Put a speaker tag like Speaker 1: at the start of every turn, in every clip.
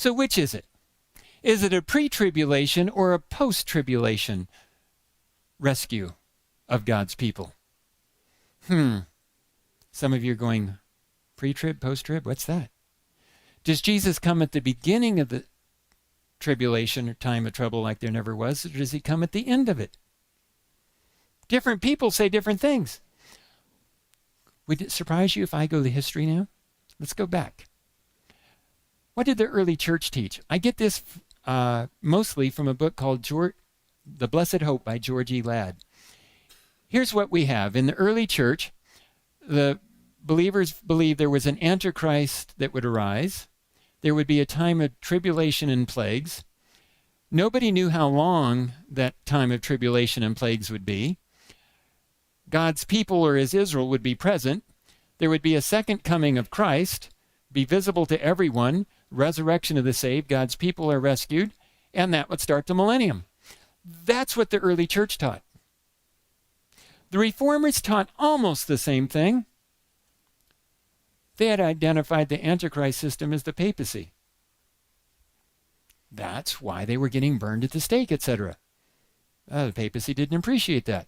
Speaker 1: So which is it? Is it a pre-tribulation or a post-tribulation rescue of God's people? Some of you are going, pre-trib, post-trib, what's that? Does Jesus come at the beginning of the tribulation or time of trouble like there never was, or does he come at the end of it? Different people say different things. Would it surprise you if I go to history now? Let's go back. What did the early church teach? I get this mostly from a book called The Blessed Hope by George E. Ladd. Here's what we have. In the early church, the believers believed there was an Antichrist that would arise. There would be a time of tribulation and plagues. Nobody knew how long that time of tribulation and plagues would be. God's people, or as Israel, would be present. There would be a second coming of Christ, be visible to everyone, resurrection of the saved, God's people are rescued, and that would start the millennium. That's what the early church taught. The Reformers taught almost the same thing. They had identified the Antichrist system as the papacy. That's why they were getting burned at the stake, etc. The papacy didn't appreciate that.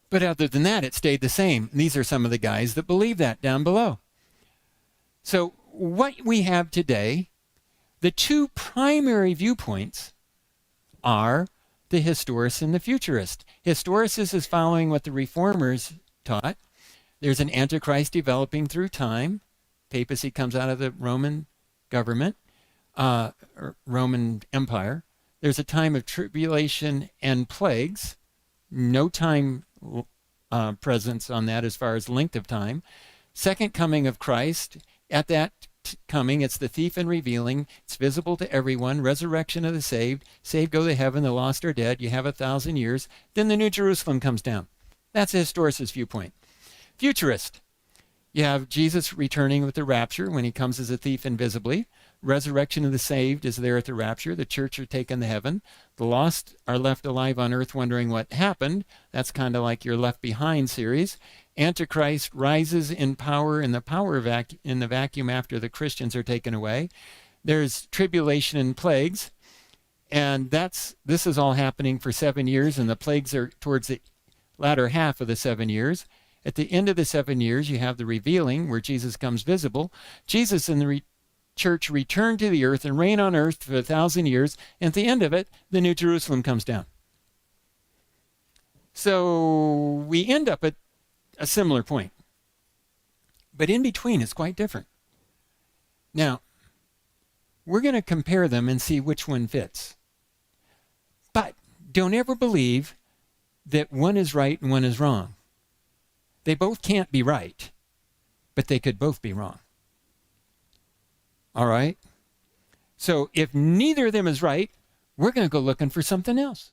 Speaker 1: But other than that, it stayed the same. These are some of the guys that believe that down below. So what we have today, the two primary viewpoints are the historicist and the futurist. Historicist is following what the Reformers taught. There's an Antichrist developing through time. Papacy comes out of the Roman government, or Roman Empire. There's a time of tribulation and plagues. No time presence on that as far as length of time. Second coming of Christ. At that coming, it's the thief and revealing. It's visible to everyone. Resurrection of the saved. Saved go to heaven. The lost are dead. You have 1,000 years. Then the New Jerusalem comes down. That's a historicist viewpoint. Futurist. You have Jesus returning with the rapture when he comes as a thief invisibly. Resurrection of the saved is there at the rapture. The church are taken to heaven. The lost are left alive on earth wondering what happened. That's kind of like your Left Behind series. Antichrist rises in power in the vacuum after the Christians are taken away. There's tribulation and plagues. And this is all happening for 7 years, and the plagues are towards the latter half of the 7 years. At the end of the 7 years, you have the revealing where Jesus comes visible. Jesus and the church return to the earth and reign on earth for 1,000 years. And at the end of it, the New Jerusalem comes down. So we end up at a similar point. But in between, it's quite different. Now, we're going to compare them and see which one fits. But don't ever believe that one is right and one is wrong. They both can't be right, but they could both be wrong. All right? So if neither of them is right, we're going to go looking for something else.